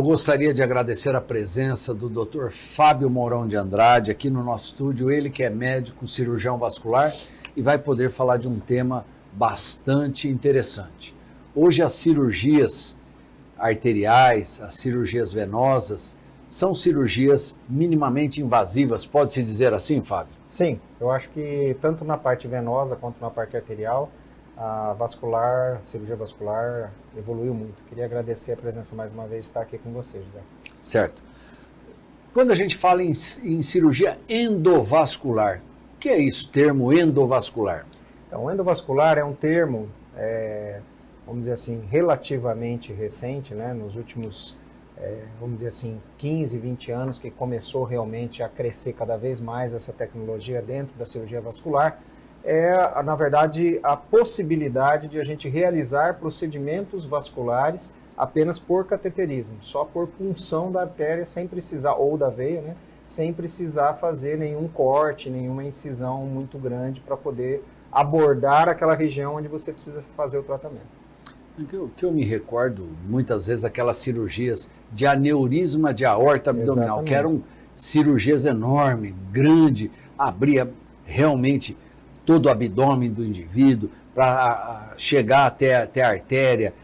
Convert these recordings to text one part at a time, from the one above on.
gostaria de agradecer a presença do Dr. Fábio Mourão de Andrade aqui no nosso estúdio, ele que é médico, cirurgião vascular e vai poder falar de um tema bastante interessante. Hoje as cirurgias arteriais, as cirurgias venosas, são cirurgias minimamente invasivas, pode-se dizer assim, Fábio? Sim, eu acho que tanto na parte venosa quanto na parte arterial, a cirurgia vascular evoluiu muito. Queria agradecer a presença mais uma vez de estar aqui com você, José. Certo. Quando a gente fala em cirurgia endovascular, o que é isso, termo endovascular? Então, endovascular é um termo, vamos dizer assim, relativamente recente, né? Nos últimos, vamos dizer assim, 15, 20 anos, que começou realmente a crescer cada vez mais essa tecnologia dentro da cirurgia vascular, na verdade, a possibilidade de a gente realizar procedimentos vasculares apenas por cateterismo, só por punção da artéria, sem precisar, ou da veia, né? Sem precisar fazer nenhum corte, nenhuma incisão muito grande para poder abordar aquela região onde você precisa fazer o tratamento. O que eu me recordo, muitas vezes, aquelas cirurgias de aneurisma de aorta abdominal, Exatamente. que eram cirurgias enormes, grandes, abria realmente todo o abdômen do indivíduo para chegar até a artéria.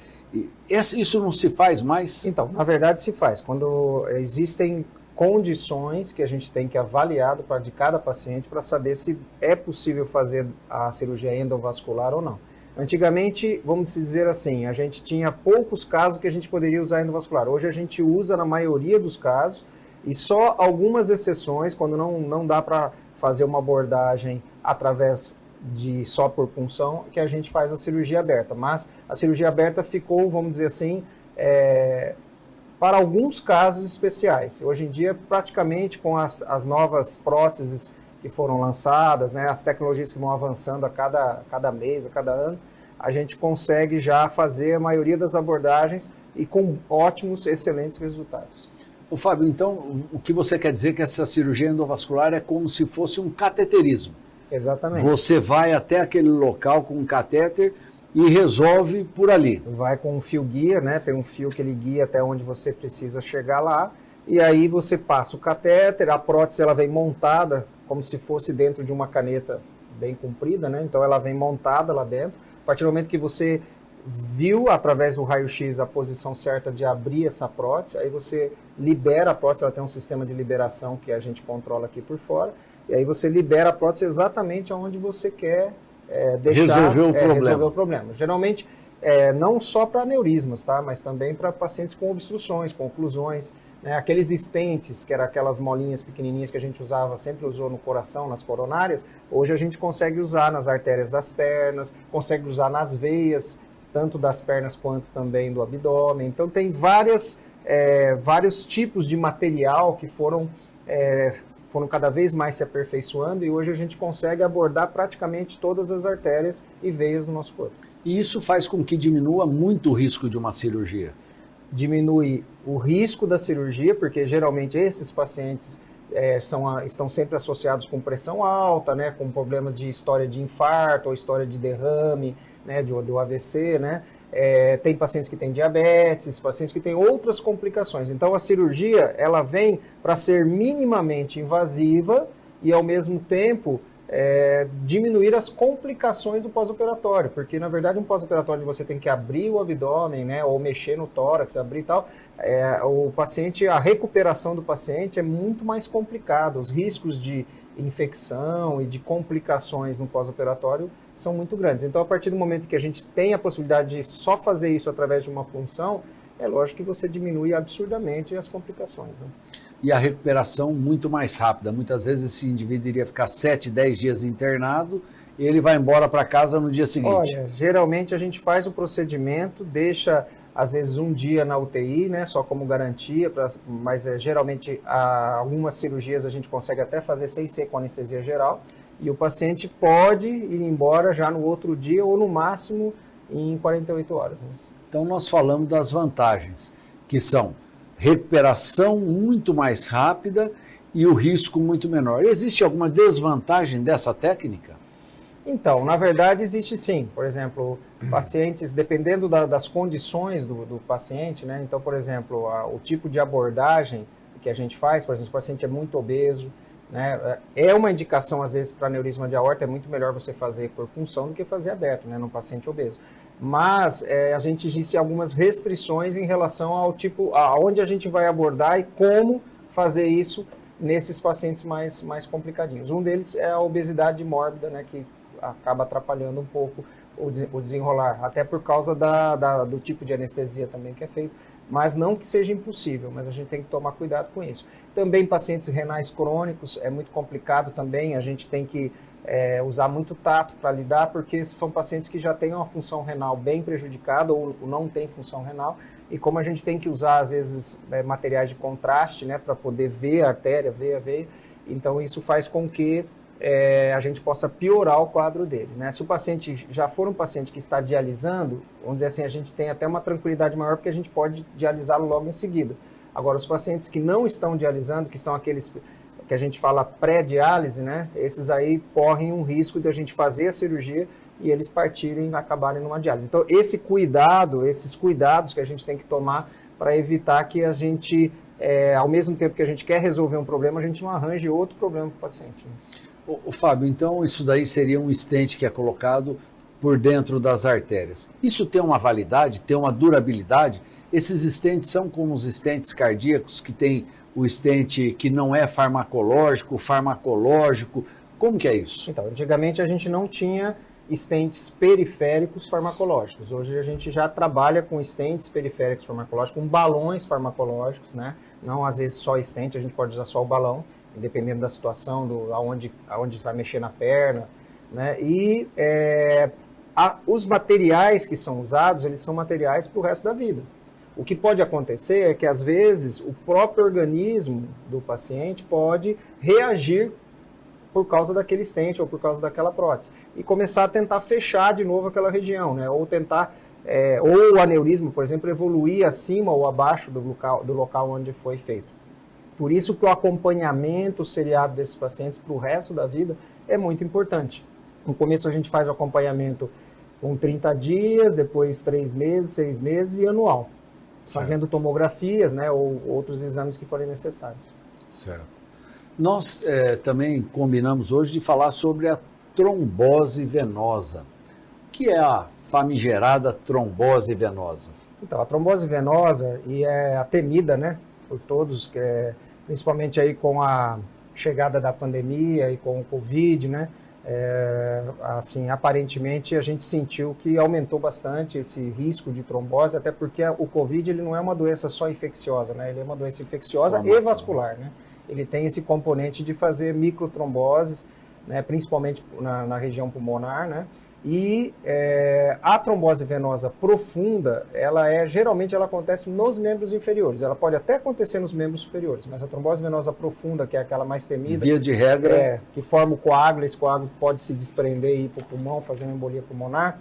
Isso não se faz mais? Então, na verdade se faz. Quando existem condições que a gente tem que avaliar de cada paciente para saber se é possível fazer a cirurgia endovascular ou não. Antigamente, vamos dizer assim, a gente tinha poucos casos que a gente poderia usar endovascular. Hoje a gente usa na maioria dos casos e só algumas exceções, quando não dá para fazer uma abordagem através de só por punção, que a gente faz a cirurgia aberta. Mas a cirurgia aberta ficou, vamos dizer assim, para alguns casos especiais. Hoje em dia, praticamente com as novas próteses que foram lançadas, né, as tecnologias que vão avançando a cada mês, a cada ano, a gente consegue já fazer a maioria das abordagens e com ótimos, excelentes resultados. Ô, Fábio, então o que você quer dizer é que essa cirurgia endovascular é como se fosse um cateterismo? Exatamente. Você vai até aquele local com um catéter e resolve por ali. Vai com um fio guia, né? Tem um fio que ele guia até onde você precisa chegar lá, e aí você passa o catéter, a prótese ela vem montada como se fosse dentro de uma caneta bem comprida, né? Então ela vem montada lá dentro. A partir do momento que você viu através do raio-x a posição certa de abrir essa prótese, aí você libera a prótese, ela tem um sistema de liberação que a gente controla aqui por fora, e aí você libera a prótese exatamente onde você quer resolver o problema. Geralmente, não só para aneurismas, tá? Mas também para pacientes com obstruções, com oclusões, né? Aqueles stents, que eram aquelas molinhas pequenininhas que a gente sempre usou no coração, nas coronárias, hoje a gente consegue usar nas artérias das pernas, consegue usar nas veias, tanto das pernas quanto também do abdômen. Então tem vários tipos de material que foram cada vez mais se aperfeiçoando e hoje a gente consegue abordar praticamente todas as artérias e veias do nosso corpo. E isso faz com que diminua muito o risco de uma cirurgia? Diminui o risco da cirurgia, porque geralmente esses pacientes estão sempre associados com pressão alta, né, com problema de história de infarto ou história de derrame, né, do AVC, né? Tem pacientes que têm diabetes, pacientes que têm outras complicações. Então a cirurgia ela vem para ser minimamente invasiva e ao mesmo tempo diminuir as complicações do pós-operatório, porque na verdade um pós-operatório você tem que abrir o abdômen, né, ou mexer no tórax, abrir e tal, a recuperação do paciente é muito mais complicada, os riscos de infecção e de complicações no pós-operatório são muito grandes. Então, a partir do momento que a gente tem a possibilidade de só fazer isso através de uma punção, é lógico que você diminui absurdamente as complicações, né? E a recuperação muito mais rápida. Muitas vezes esse indivíduo iria ficar 7, 10 dias internado e ele vai embora para casa no dia seguinte. Olha, geralmente a gente faz o procedimento, deixa às vezes um dia na UTI, né, só como garantia, mas geralmente algumas cirurgias a gente consegue até fazer sem ser com anestesia geral, e o paciente pode ir embora já no outro dia ou no máximo em 48 horas. Né? Então nós falamos das vantagens, que são recuperação muito mais rápida e o risco muito menor. Existe alguma desvantagem dessa técnica? Então, na verdade, existe sim. Por exemplo, pacientes, dependendo das condições do paciente, né? Então, por exemplo, o tipo de abordagem que a gente faz, por exemplo, se o paciente é muito obeso, né? É uma indicação, às vezes, para aneurisma de aorta, é muito melhor você fazer por punção do que fazer aberto, né? Num paciente obeso. Mas a gente disse algumas restrições em relação ao tipo, aonde a gente vai abordar e como fazer isso nesses pacientes mais complicadinhos. Um deles é a obesidade mórbida, né? Que acaba atrapalhando um pouco o desenrolar, até por causa do tipo de anestesia também que é feito, mas não que seja impossível, mas a gente tem que tomar cuidado com isso. Também pacientes renais crônicos, é muito complicado também, a gente tem que usar muito tato para lidar, porque são pacientes que já têm uma função renal bem prejudicada ou não tem função renal, e como a gente tem que usar, às vezes, materiais de contraste, né, para poder ver a artéria, ver a veia, então isso faz com que a gente possa piorar o quadro dele, né? Se o paciente já for um paciente que está dialisando, vamos dizer assim, a gente tem até uma tranquilidade maior porque a gente pode dialisá-lo logo em seguida. Agora, os pacientes que não estão dialisando, que estão aqueles que a gente fala pré-diálise, né? Esses aí correm um risco de a gente fazer a cirurgia e eles partirem e acabarem numa diálise. Então, esses cuidados que a gente tem que tomar para evitar que a gente, ao mesmo tempo que a gente quer resolver um problema, a gente não arranje outro problema para o paciente, né? O Fábio, então isso daí seria um stent que é colocado por dentro das artérias. Isso tem uma validade, tem uma durabilidade? Esses stents são como os stents cardíacos, que tem o stent que não é farmacológico, como que é isso? Então, antigamente a gente não tinha stents periféricos farmacológicos. Hoje a gente já trabalha com stents periféricos farmacológicos, com balões farmacológicos, né? Não às vezes só stent, a gente pode usar só o balão, dependendo da situação, aonde você vai mexer na perna, né? E os materiais que são usados, eles são materiais para o resto da vida. O que pode acontecer é que, às vezes, o próprio organismo do paciente pode reagir por causa daquele stent ou por causa daquela prótese e começar a tentar fechar de novo aquela região, né? Ou tentar, ou o aneurisma, por exemplo, evoluir acima ou abaixo do local onde foi feito. Por isso que o acompanhamento seriado desses pacientes para o resto da vida é muito importante. No começo a gente faz o acompanhamento com 30 dias, depois 3 meses, 6 meses e anual. Certo. Fazendo tomografias, né, ou outros exames que forem necessários. Certo. Nós também combinamos hoje de falar sobre a trombose venosa. O que é a famigerada trombose venosa? Então, a trombose venosa é a temida, né, por todos, principalmente aí com a chegada da pandemia e com o Covid, né? Assim, aparentemente a gente sentiu que aumentou bastante esse risco de trombose, até porque o Covid ele não é uma doença só infecciosa, né? Ele é uma doença infecciosa e vascular, né? Ele tem esse componente de fazer microtromboses, né? Principalmente na região pulmonar, né? E a trombose venosa profunda, geralmente ela acontece nos membros inferiores. Ela pode até acontecer nos membros superiores, mas a trombose venosa profunda, que é aquela mais temida, via de regra, que forma o coágulo, esse coágulo pode se desprender e ir para o pulmão, fazendo embolia pulmonar.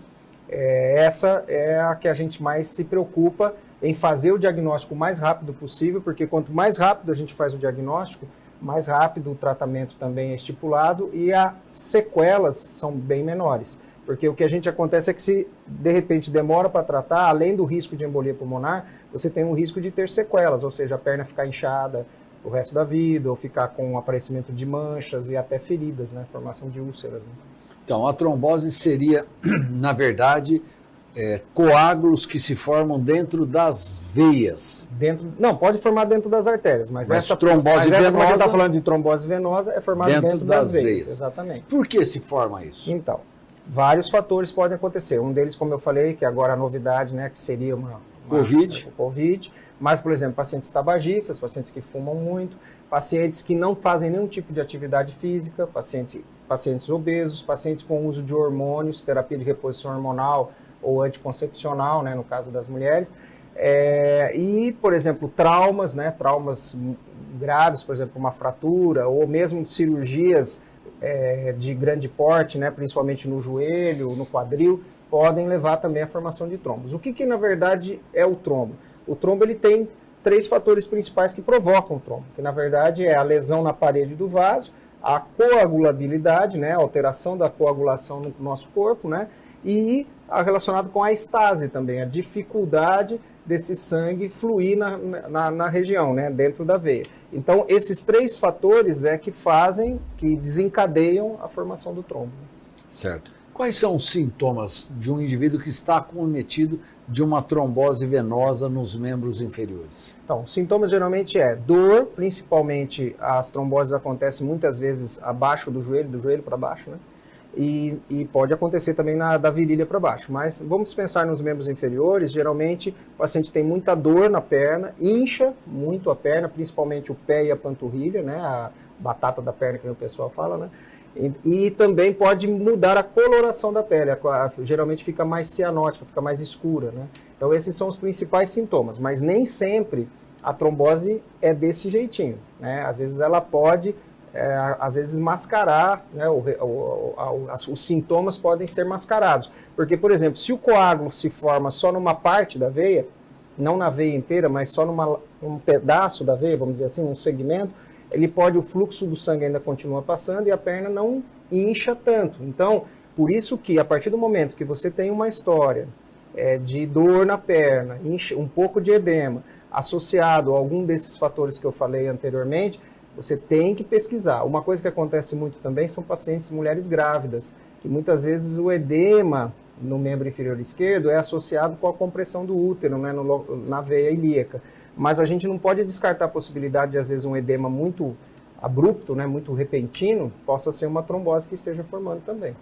Essa é a que a gente mais se preocupa em fazer o diagnóstico o mais rápido possível, porque quanto mais rápido a gente faz o diagnóstico, mais rápido o tratamento também é estipulado e as sequelas são bem menores. Porque o que a gente acontece é que se de repente demora para tratar, além do risco de embolia pulmonar, você tem um risco de ter sequelas, ou seja, a perna ficar inchada o resto da vida, ou ficar com aparecimento de manchas e até feridas, né? Formação de úlceras. Né? Então, a trombose seria, na verdade, coágulos que se formam dentro das veias. Não, pode formar dentro das artérias, mas essa trombose venosa, como a gente está falando de trombose venosa, é formada dentro das veias. Exatamente. Por que se forma isso? Então, vários fatores podem acontecer. Um deles, como eu falei, que agora a novidade, né, que seria Covid. Mas, por exemplo, pacientes tabagistas, pacientes que fumam muito, pacientes que não fazem nenhum tipo de atividade física, pacientes obesos, pacientes com uso de hormônios, terapia de reposição hormonal ou anticoncepcional, né, no caso das mulheres. E, por exemplo, traumas, né, traumas graves, por exemplo, uma fratura, ou mesmo cirurgias de grande porte, né, principalmente no joelho, no quadril, podem levar também à formação de trombos. O que na verdade é o trombo? O trombo ele tem 3 fatores principais que provocam o trombo, que na verdade é a lesão na parede do vaso, a coagulabilidade, né, a alteração da coagulação no nosso corpo, né, e relacionado com a estase também, a dificuldade desse sangue fluir na região, né, dentro da veia. Então, esses 3 fatores é que desencadeiam a formação do trombo. Certo. Quais são os sintomas de um indivíduo que está acometido de uma trombose venosa nos membros inferiores? Então, os sintomas geralmente é dor, principalmente as tromboses acontecem muitas vezes abaixo do joelho para baixo, né? E pode acontecer também da virilha para baixo. Mas vamos pensar nos membros inferiores, geralmente o paciente tem muita dor na perna, incha muito a perna, principalmente o pé e a panturrilha, né? A batata da perna, que o pessoal fala, né? E também pode mudar a coloração da pele, geralmente fica mais cianótica, fica mais escura, né? Então esses são os principais sintomas, mas nem sempre a trombose é desse jeitinho, né? Às vezes ela pode, às vezes mascarar, né? Os sintomas podem ser mascarados, porque, por exemplo, se o coágulo se forma só numa parte da veia, não na veia inteira, mas só num pedaço da veia, vamos dizer assim, um segmento, o fluxo do sangue ainda continua passando e a perna não incha tanto. Então, por isso que a partir do momento que você tem uma história de dor na perna, um pouco de edema, associado a algum desses fatores que eu falei anteriormente, você tem que pesquisar. Uma coisa que acontece muito também são pacientes mulheres grávidas, que muitas vezes o edema no membro inferior esquerdo é associado com a compressão do útero, né, na veia ilíaca. Mas a gente não pode descartar a possibilidade de, às vezes, um edema muito abrupto, né, muito repentino, possa ser uma trombose que esteja formando também.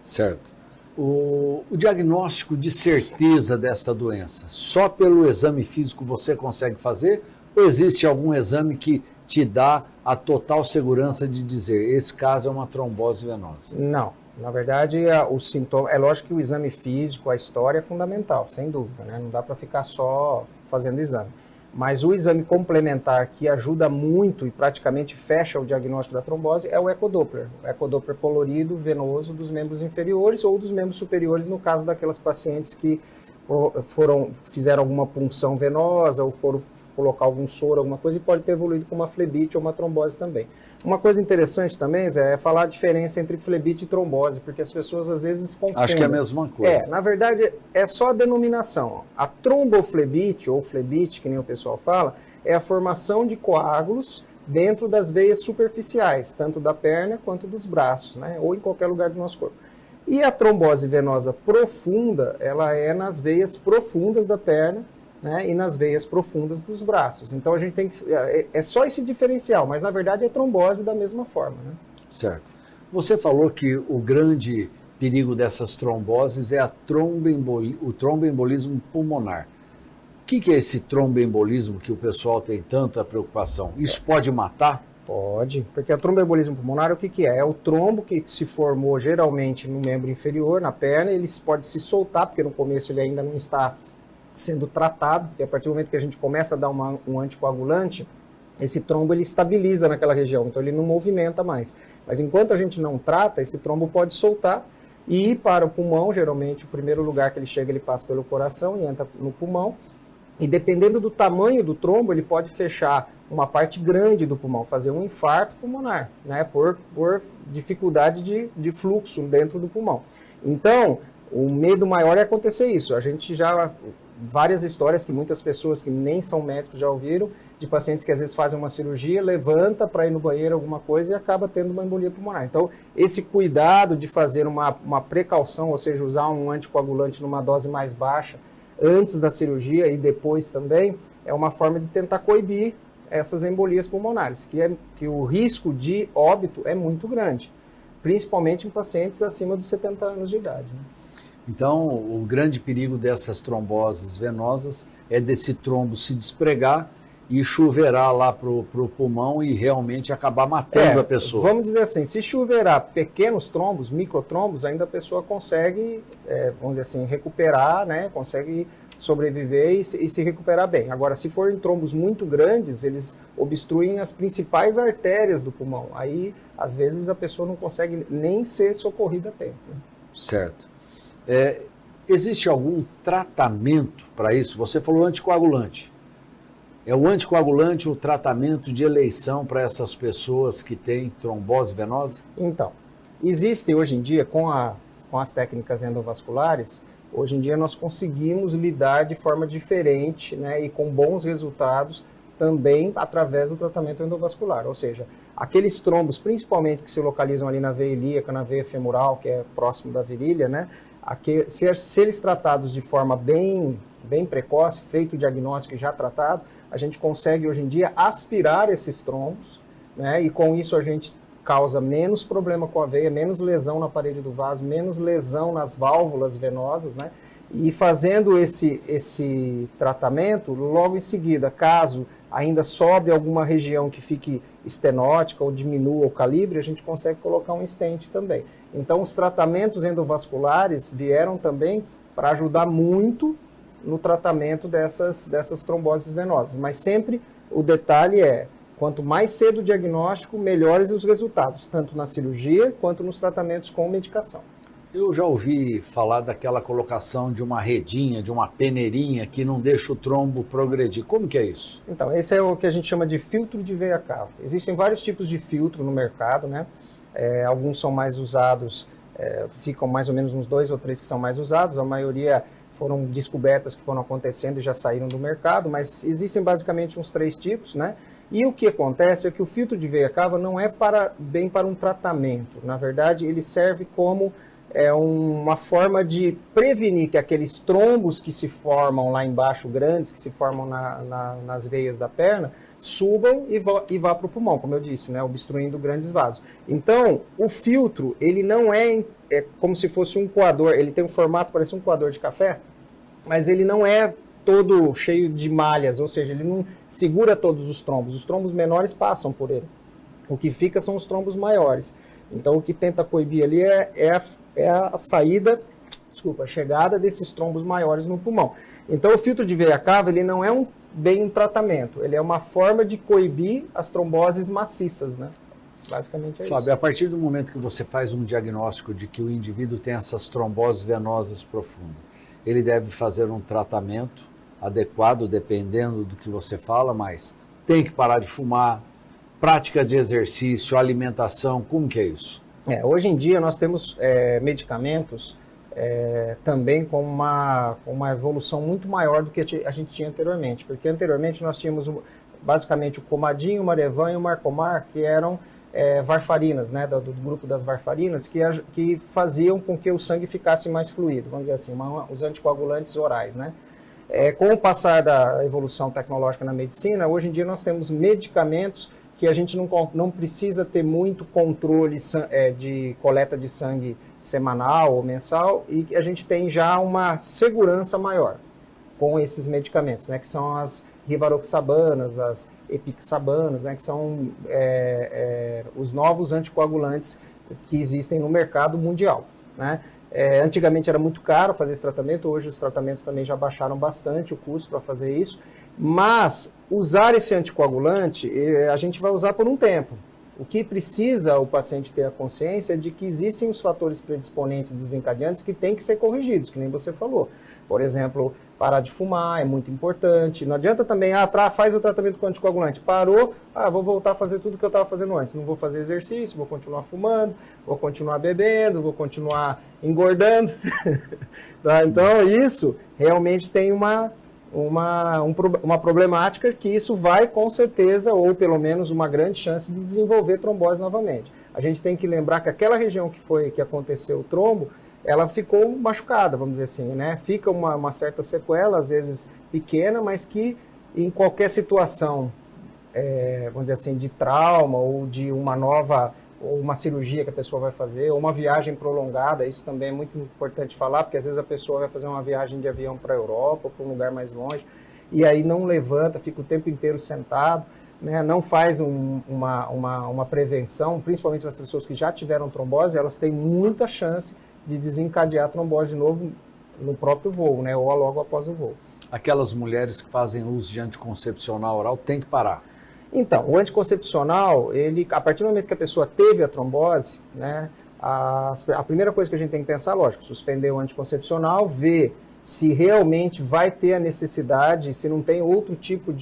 Certo. O diagnóstico de certeza desta doença, só pelo exame físico você consegue fazer? Ou existe algum exame que te dá a total segurança de dizer, esse caso é uma trombose venosa? Não. Na verdade, o sintoma, é lógico que o exame físico, a história é fundamental, sem dúvida, né? Não dá para ficar só fazendo exame. Mas o exame complementar que ajuda muito e praticamente fecha o diagnóstico da trombose é o ecodoppler. O ecodoppler colorido venoso dos membros inferiores ou dos membros superiores, no caso daquelas pacientes que fizeram alguma punção venosa ou foram colocar algum soro, alguma coisa, e pode ter evoluído com uma flebite ou uma trombose também. Uma coisa interessante também, Zé, é falar a diferença entre flebite e trombose, porque as pessoas às vezes confundem. Acho que é a mesma coisa. Na verdade, é só a denominação. A tromboflebite, ou flebite, que nem o pessoal fala, é a formação de coágulos dentro das veias superficiais, tanto da perna quanto dos braços, né, ou em qualquer lugar do nosso corpo. E a trombose venosa profunda, ela é nas veias profundas da perna, né, e nas veias profundas dos braços. Então a gente tem que... É só esse diferencial, mas na verdade é trombose da mesma forma, né? Certo. Você falou que o grande perigo dessas tromboses é o tromboembolismo pulmonar. O que é esse tromboembolismo que o pessoal tem tanta preocupação? Isso pode matar? Pode, porque o tromboembolismo pulmonar o que é? É o trombo que se formou geralmente no membro inferior, na perna, ele pode se soltar, porque no começo ele ainda não está sendo tratado, porque a partir do momento que a gente começa a dar um anticoagulante, esse trombo ele estabiliza naquela região, então ele não movimenta mais. Mas enquanto a gente não trata, esse trombo pode soltar e ir para o pulmão, geralmente o primeiro lugar que ele chega, ele passa pelo coração e entra no pulmão, e dependendo do tamanho do trombo, ele pode fechar uma parte grande do pulmão, fazer um infarto pulmonar, né, por dificuldade de fluxo dentro do pulmão. Então, o medo maior é acontecer isso. A gente já... várias histórias que muitas pessoas que nem são médicos já ouviram, de pacientes que às vezes fazem uma cirurgia, levanta para ir no banheiro alguma coisa e acaba tendo uma embolia pulmonar. Então, esse cuidado de fazer uma precaução, ou seja, usar um anticoagulante numa dose mais baixa, antes da cirurgia e depois também, é uma forma de tentar coibir essas embolias pulmonares, que o risco de óbito é muito grande, principalmente em pacientes acima dos 70 anos de idade, né? Então, o grande perigo dessas tromboses venosas é desse trombo se despregar e chuveirar lá para o pulmão e realmente acabar matando a pessoa. Vamos dizer assim, se chuveirar pequenos trombos, microtrombos, ainda a pessoa consegue, vamos dizer assim, recuperar, né? Consegue sobreviver e se recuperar bem. Agora, se forem trombos muito grandes, eles obstruem as principais artérias do pulmão. Aí, às vezes, a pessoa não consegue nem ser socorrida a tempo, né? Certo. Existe algum tratamento para isso? Você falou anticoagulante. É o anticoagulante o tratamento de eleição para essas pessoas que têm trombose venosa? Então, existe hoje em dia, com as técnicas endovasculares, hoje em dia nós conseguimos lidar de forma diferente, né, e com bons resultados também através do tratamento endovascular. Ou seja, aqueles trombos, principalmente que se localizam ali na veia ilíaca, na veia femoral, que é próximo da virilha, né, se eles tratados de forma bem precoce, feito o diagnóstico e já tratado, a gente consegue hoje em dia aspirar esses trombos, né, e com isso a gente causa menos problema com a veia, menos lesão na parede do vaso, menos lesão nas válvulas venosas, né? E fazendo esse tratamento, logo em seguida, caso ainda sobre alguma região que fique estenótica ou diminua o calibre, a gente consegue colocar um stent também. Então, os tratamentos endovasculares vieram também para ajudar muito no tratamento dessas tromboses venosas. Mas sempre o detalhe é, quanto mais cedo o diagnóstico, melhores os resultados, tanto na cirurgia quanto nos tratamentos com medicação. Eu já ouvi falar daquela colocação de uma redinha, de uma peneirinha que não deixa o trombo progredir. Como que é isso? Então, esse é o que a gente chama de filtro de veia cava. Existem vários tipos de filtro no mercado, né? Alguns são mais usados, ficam mais ou menos uns 2 ou 3 que são mais usados, a maioria foram descobertas que foram acontecendo e já saíram do mercado, mas existem basicamente uns 3 tipos, né? E o que acontece é que o filtro de veia cava não é bem para um tratamento. Na verdade, ele serve como uma forma de prevenir que aqueles trombos que se formam lá embaixo, grandes, que se formam nas veias da perna, subam e vá para o pulmão, como eu disse, né, obstruindo grandes vasos. Então, o filtro, ele não é como se fosse um coador, ele tem um formato, parece um coador de café, mas ele não é todo cheio de malhas, ou seja, ele não segura todos os trombos menores passam por ele. O que fica são os trombos maiores. Então, o que tenta coibir ali é a saída, a chegada desses trombos maiores no pulmão. Então, o filtro de veia cava, ele não é bem um tratamento, ele é uma forma de coibir as tromboses maciças, né? Basicamente é Fábio, isso. a partir do momento que você faz um diagnóstico de que o indivíduo tem essas tromboses venosas profundas, ele deve fazer um tratamento adequado, dependendo do que você fala, mas tem que parar de fumar, prática de exercício, alimentação, como que é isso? Hoje em dia nós temos medicamentos também com uma evolução muito maior do que a gente tinha anteriormente, porque anteriormente nós tínhamos basicamente o Comadin, o Marevan e o Marcomar, que eram varfarinas, né, do grupo das varfarinas, que faziam com que o sangue ficasse mais fluido, vamos dizer assim, os anticoagulantes orais, né? Com o passar da evolução tecnológica na medicina, hoje em dia nós temos medicamentos que a gente não precisa ter muito controle de coleta de sangue semanal ou mensal, e a gente tem já uma segurança maior com esses medicamentos, né, que são as rivaroxabanas, as epixabanas, né, que são os novos anticoagulantes que existem no mercado mundial, né? Antigamente era muito caro fazer esse tratamento, hoje os tratamentos também já baixaram bastante o custo para fazer isso, mas usar esse anticoagulante a gente vai usar por um tempo. O que precisa o paciente ter a consciência é de que existem os fatores predisponentes e desencadeantes que têm que ser corrigidos, que nem você falou. Por exemplo, parar de fumar é muito importante. Não adianta também, faz o tratamento com anticoagulante. Parou, vou voltar a fazer tudo que eu estava fazendo antes. Não vou fazer exercício, vou continuar fumando, vou continuar bebendo, vou continuar engordando. Tá? Então, isso realmente tem uma problemática que isso vai, com certeza, ou pelo menos uma grande chance de desenvolver trombose novamente. A gente tem que lembrar que aquela região que aconteceu o trombo, ela ficou machucada, vamos dizer assim, né? Fica uma certa sequela, às vezes pequena, mas que em qualquer situação, vamos dizer assim, de trauma ou de ou uma cirurgia que a pessoa vai fazer, ou uma viagem prolongada, isso também é muito importante falar, porque às vezes a pessoa vai fazer uma viagem de avião para a Europa, ou para um lugar mais longe, e aí não levanta, fica o tempo inteiro sentado, né, não faz uma prevenção, principalmente nas pessoas que já tiveram trombose, elas têm muita chance de desencadear a trombose de novo no próprio voo, né, ou logo após o voo. Aquelas mulheres que fazem uso de anticoncepcional oral têm que parar. Então, o anticoncepcional, a partir do momento que a pessoa teve a trombose, né, a primeira coisa que a gente tem que pensar, lógico, suspender o anticoncepcional, ver se realmente vai ter a necessidade, se não tem outro tipo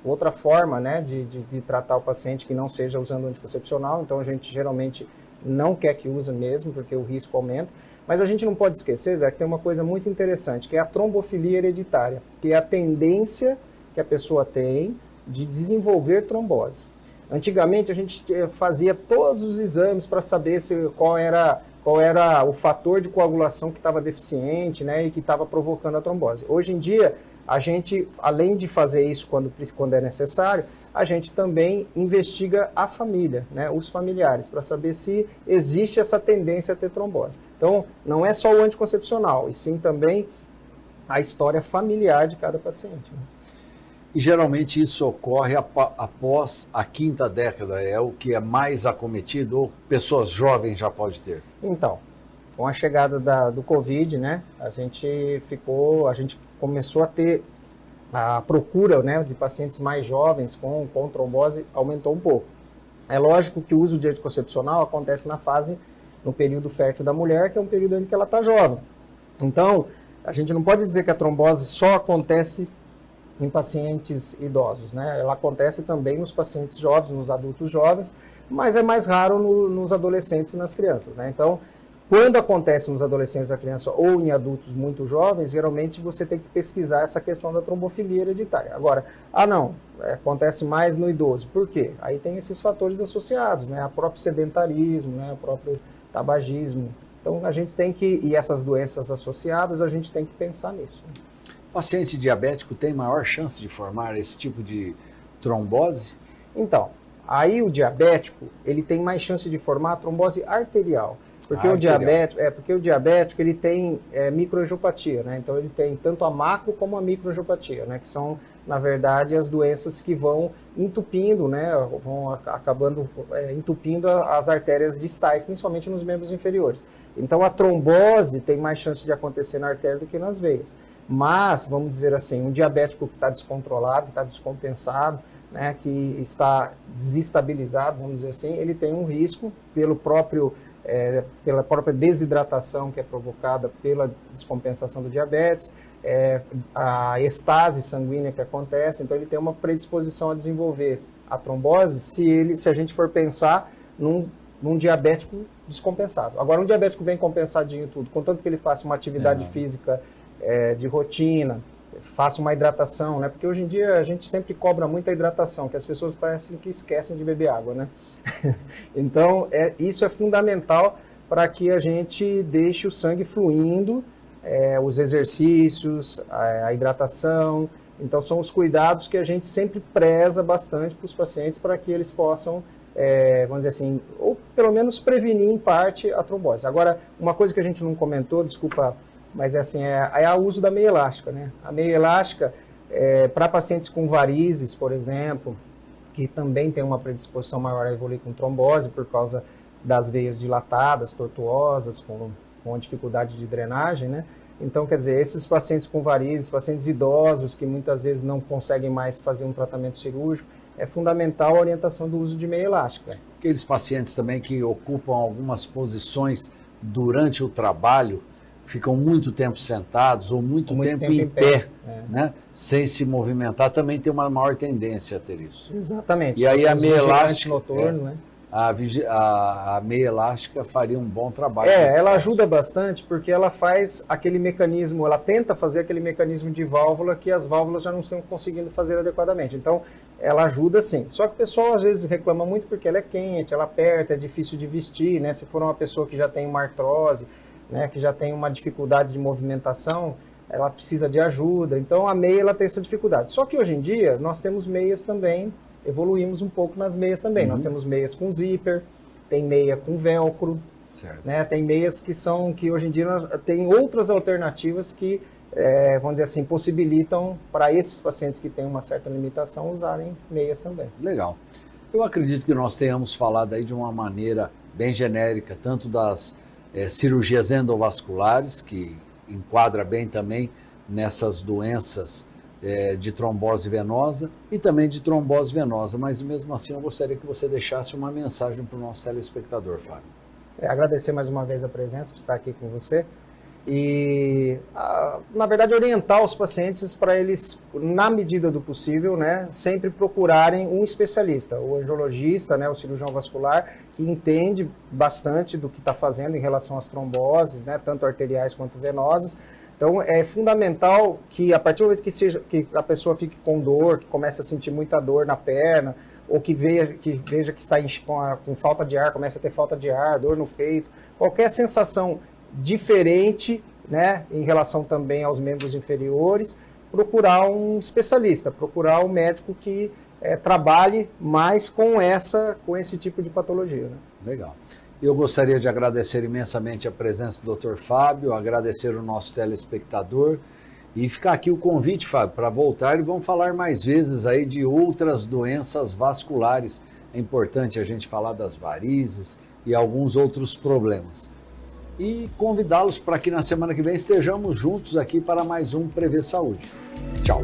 outra forma, né, de tratar o paciente que não seja usando anticoncepcional. Então a gente geralmente não quer que use mesmo, porque o risco aumenta. Mas a gente não pode esquecer, Zé, que tem uma coisa muito interessante, que é a trombofilia hereditária, que é a tendência que a pessoa tem de desenvolver trombose. Antigamente a gente fazia todos os exames para saber qual era o fator de coagulação que estava deficiente, né, e que estava provocando a trombose. Hoje em dia, a gente, além de fazer isso quando é necessário, a gente também investiga a família, né, os familiares, para saber se existe essa tendência a ter trombose. Então, não é só o anticoncepcional, e sim também a história familiar de cada paciente, né? E geralmente isso ocorre após a 5ª década, é o que é mais acometido, ou pessoas jovens já pode ter? Então, com a chegada do Covid, né, a gente começou a ter a procura, né, de pacientes mais jovens com trombose aumentou um pouco. É lógico que o uso de anticoncepcional acontece no período fértil da mulher, que é um período em que ela está jovem. Então, a gente não pode dizer que a trombose só acontece em pacientes idosos, né? Ela acontece também nos pacientes jovens, nos adultos jovens, mas é mais raro nos adolescentes e nas crianças, né? Então, quando acontece nos adolescentes da criança ou em adultos muito jovens, geralmente você tem que pesquisar essa questão da trombofilia hereditária. Agora, acontece mais no idoso. Por quê? Aí tem esses fatores associados, né? O próprio sedentarismo, né? O próprio tabagismo. Então, a gente tem que, e essas doenças associadas, a gente tem que pensar nisso. O paciente diabético tem maior chance de formar esse tipo de trombose? Então, aí o diabético, ele tem mais chance de formar a trombose arterial. Porque o diabético ele tem microangiopatia, né? Então ele tem tanto a macro como a microangiopatia, né? Que são, na verdade, as doenças que vão entupindo, né? Vão acabando entupindo as artérias distais, principalmente nos membros inferiores. Então a trombose tem mais chance de acontecer na artéria do que nas veias. Mas, vamos dizer assim, um diabético que está descontrolado, está descompensado, né? Que está desestabilizado, vamos dizer assim, ele tem um risco pela própria desidratação que é provocada pela descompensação do diabetes, a estase sanguínea que acontece, então ele tem uma predisposição a desenvolver a trombose se a gente for pensar num diabético descompensado. Agora, um diabético bem compensadinho tudo, contanto que ele faça uma atividade física de rotina, faça uma hidratação, né? Porque hoje em dia a gente sempre cobra muita hidratação, que as pessoas parecem que esquecem de beber água, né? Então, isso é fundamental para que a gente deixe o sangue fluindo, os exercícios, a hidratação. Então, são os cuidados que a gente sempre preza bastante para os pacientes para que eles possam, vamos dizer assim, ou pelo menos prevenir em parte a trombose. Agora, uma coisa que a gente não comentou, desculpa, mas é o uso da meia elástica, né? A meia elástica, para pacientes com varizes, por exemplo, que também tem uma predisposição maior a evoluir com trombose por causa das veias dilatadas, tortuosas, com dificuldade de drenagem, né? Então, quer dizer, esses pacientes com varizes, pacientes idosos que muitas vezes não conseguem mais fazer um tratamento cirúrgico, é fundamental a orientação do uso de meia elástica. Aqueles pacientes também que ocupam algumas posições durante o trabalho, ficam muito tempo sentados ou muito tempo em pé, né? Sem se movimentar, também tem uma maior tendência a ter isso. Exatamente. E aí a meia elástica, noturnos, né? a meia elástica faria um bom trabalho. Ela ajuda bastante porque ela faz aquele mecanismo, ela tenta fazer aquele mecanismo de válvula que as válvulas já não estão conseguindo fazer adequadamente. Então, ela ajuda sim. Só que o pessoal às vezes reclama muito porque ela é quente, ela aperta, é difícil de vestir, né? Se for uma pessoa que já tem uma artrose, né, que já tem uma dificuldade de movimentação, ela precisa de ajuda. Então, a meia ela tem essa dificuldade. Só que hoje em dia, nós temos meias também, evoluímos um pouco nas meias também. Nós temos meias com zíper, tem meia com velcro, né, tem meias que hoje em dia tem outras alternativas que, vamos dizer assim, possibilitam para esses pacientes que têm uma certa limitação usarem meias também. Legal. Eu acredito que nós tenhamos falado aí de uma maneira bem genérica, tanto das cirurgias endovasculares, que enquadra bem também nessas doenças de trombose venosa e também de trombose venosa, mas mesmo assim eu gostaria que você deixasse uma mensagem para o nosso telespectador, Fábio. Agradecer mais uma vez a presença, por estar aqui com você. e, na verdade, orientar os pacientes para eles, na medida do possível, né, sempre procurarem um especialista, o angiologista, né, o cirurgião vascular, que entende bastante do que está fazendo em relação às tromboses, né, tanto arteriais quanto venosas. Então, é fundamental que, a partir do momento que a pessoa fique com dor, que comece a sentir muita dor na perna, ou que veja que está com falta de ar, começa a ter falta de ar, dor no peito, qualquer sensação diferente, né, em relação também aos membros inferiores, procurar um especialista, procurar um médico que trabalhe mais com esse tipo de patologia. Né? Legal. Eu gostaria de agradecer imensamente a presença do Dr. Fábio, agradecer o nosso telespectador e ficar aqui o convite, Fábio, para voltar e vamos falar mais vezes aí de outras doenças vasculares. É importante a gente falar das varizes e alguns outros problemas. E convidá-los para que na semana que vem estejamos juntos aqui para mais um Prevê Saúde. Tchau!